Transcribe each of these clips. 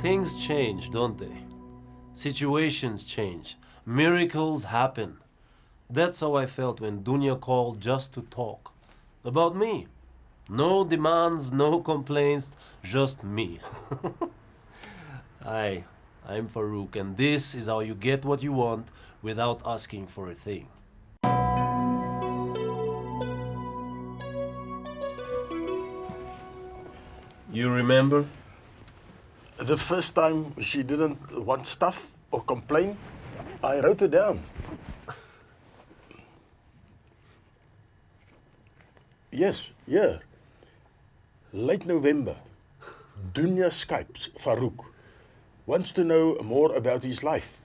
Things change, don't they? Situations change. Miracles happen. That's how I felt when Dunya called just to talk. About me. No demands, no complaints, just me. Hi, I'm Farouk, and this is how you get what you want without asking for a thing. You remember? The first time she didn't want stuff or complain, I wrote it down. Yes, yeah. Late November. Dunya Skypes Farouk. Wants to know more about his life.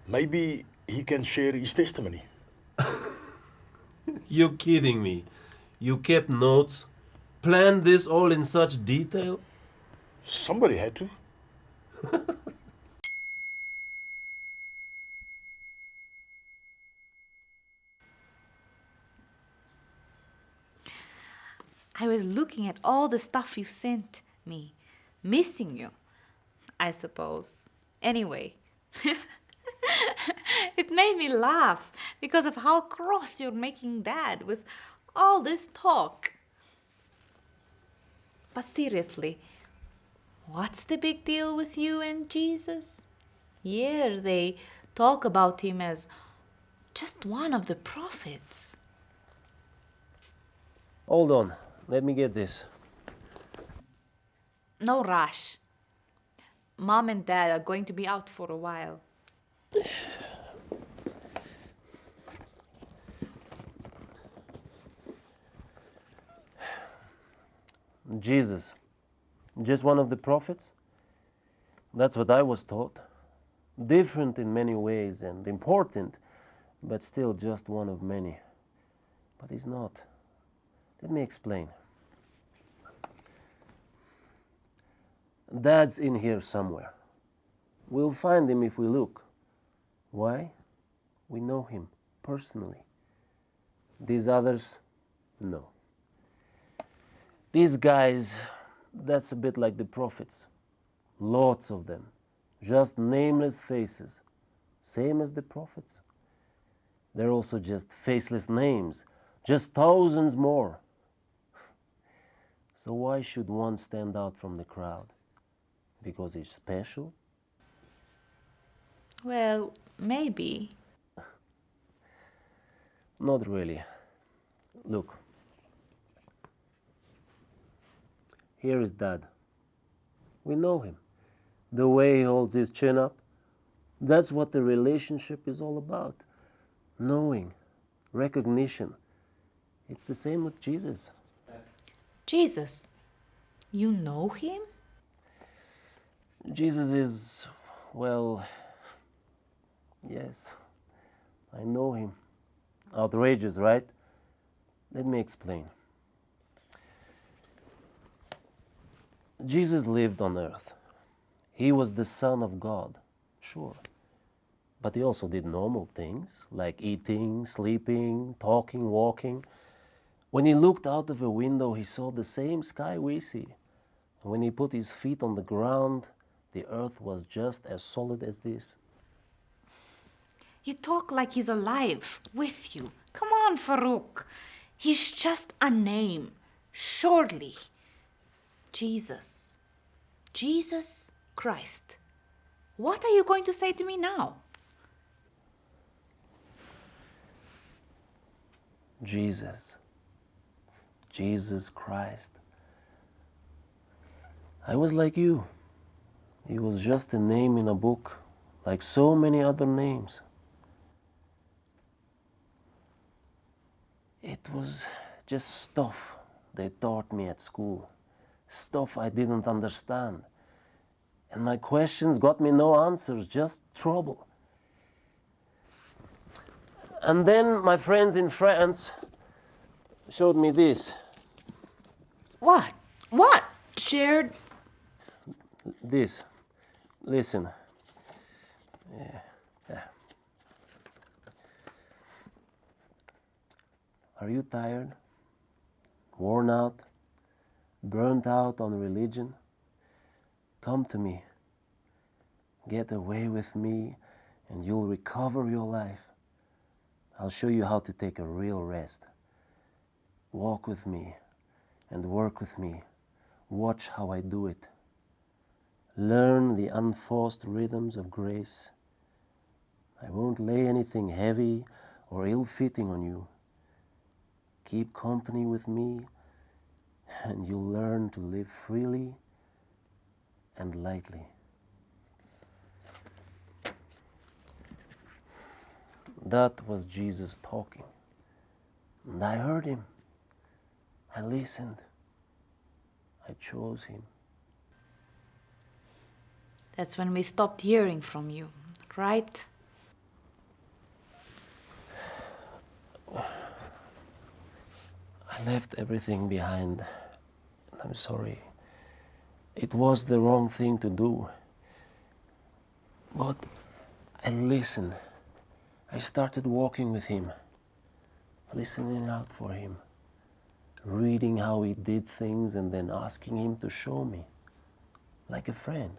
Maybe he can share his testimony. You're kidding me. You kept notes? Planned this all in such detail? Somebody had to. I was looking at all the stuff you sent me, missing you, I suppose. Anyway, it made me laugh because of how cross you're making Dad with all this talk. But seriously, what's the big deal with you and Jesus? Here they talk about him as just one of the prophets. Hold on, let me get this. No rush. Mom and Dad are going to be out for a while. Jesus, just one of the prophets? That's what I was taught. Different in many ways and important, but still just one of many. But he's not. Let me explain. Dad's in here somewhere. We'll find him if we look. Why? We know him personally. These others, no. These guys, that's a bit like the prophets. Lots of them. Just nameless faces. Same as the prophets. They're also just faceless names. Just thousands more. So why should one stand out from the crowd? Because he's special? Well, maybe. Not really. Look. Here is Dad. We know him. The way he holds his chin up. That's what the relationship is all about. Knowing, recognition. It's the same with Jesus. Jesus, you know him? Jesus is, well, yes, I know him. Outrageous, right? Let me explain. Jesus lived on earth. He was the Son of God, sure. But he also did normal things like eating, sleeping, talking, walking. When he looked out of a window, he saw the same sky we see. And when he put his feet on the ground, the earth was just as solid as this. You talk like he's alive, with you. Come on, Farouk. He's just a name, surely. Jesus. Jesus Christ. What are you going to say to me now? Jesus. Jesus Christ. I was like you. He was just a name in a book, like so many other names. It was just stuff they taught me at school, stuff I didn't understand. And my questions got me no answers, just trouble. And then my friends in France showed me this. What? What? Shared? This. Listen. Yeah. Are you tired? Worn out? Burnt out on religion? Come to me. Get away with me and you'll recover your life. I'll show you how to take a real rest. Walk with me and work with me. Watch how I do it. Learn the unforced rhythms of grace. I won't lay anything heavy or ill-fitting on you. Keep company with me and you'll learn to live freely and lightly. That was Jesus talking. And I heard him. I listened. I chose him. That's when we stopped hearing from you, right? I left everything behind. And I'm sorry. It was the wrong thing to do. But I listened. I started walking with him, listening out for him, reading how he did things and then asking him to show me, like a friend.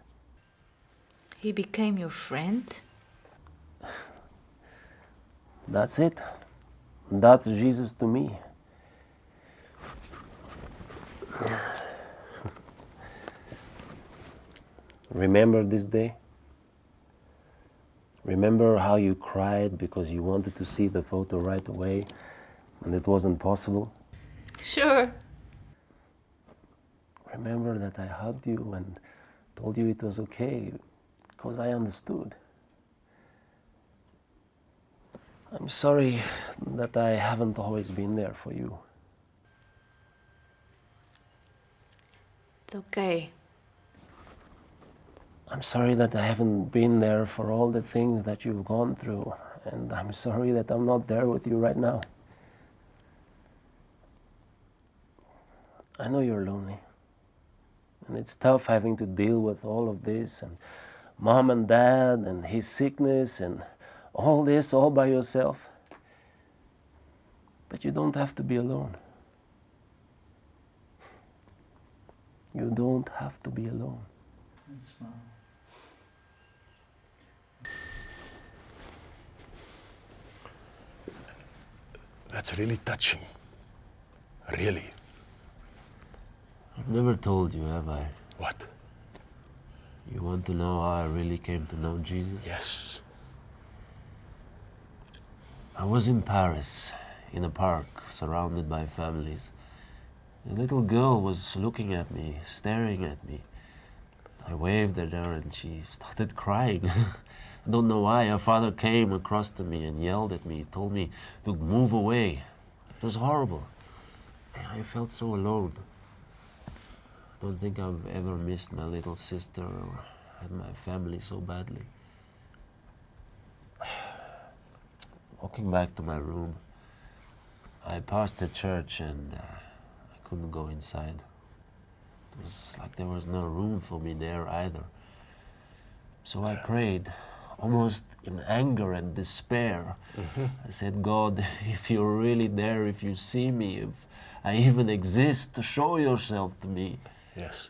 He became your friend? That's it. That's Jesus to me. Remember this day? Remember how you cried because you wanted to see the photo right away and it wasn't possible? Sure. Remember that I hugged you and told you it was okay because I understood. I'm sorry that I haven't always been there for you. It's okay. I'm sorry that I haven't been there for all the things that you've gone through, and I'm sorry that I'm not there with you right now. I know you're lonely, and it's tough having to deal with all of this, and mom and dad, and his sickness, and all this all by yourself. But you don't have to be alone. You don't have to be alone. That's Mom. That's really touching. Really. I've never told you, have I? What? You want to know how I really came to know Jesus? Yes. I was in Paris, in a park, surrounded by families. A little girl was looking at me, staring at me. I waved at her and she started crying. I don't know why. Her father came across to me and yelled at me, told me to move away. It was horrible. I felt so alone. I don't think I've ever missed my little sister or had my family so badly. Walking back to my room, I passed the church and I couldn't go inside. It was like there was no room for me there either. So I prayed, almost in anger and despair. I said, God, if you're really there, if you see me, if I even exist, show yourself to me. Yes.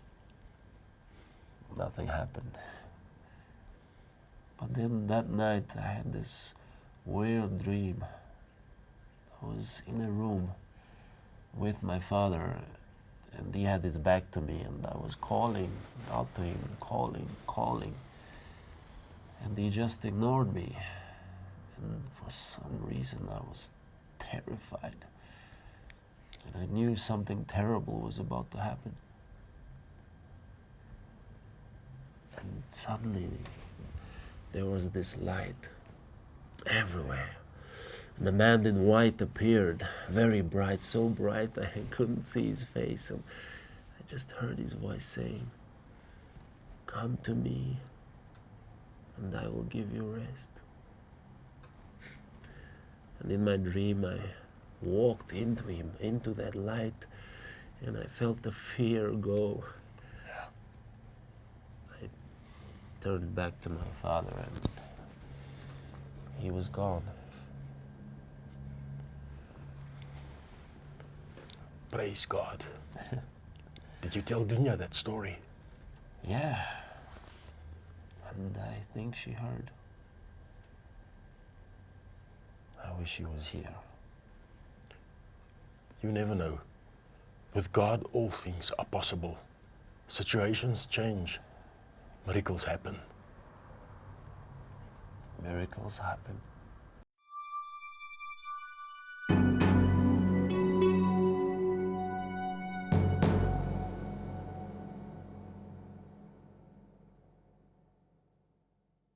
Nothing happened. But then that night I had this weird dream. I was in a room with my father and he had his back to me and I was calling out to him, calling. And he just ignored me. And for some reason I was terrified. And I knew something terrible was about to happen. And suddenly there was this light everywhere. And the man in white appeared, very bright, so bright I couldn't see his face. And I just heard his voice saying, "Come to me, and I will give you rest." And in my dream, I walked into him, into that light, and I felt the fear go. I turned back to my father, and he was gone. Praise God. Did you tell Dunya that story? Yeah. And I think she heard. I wish she was here. You never know. With God, all things are possible. Situations change. Miracles happen. Miracles happen.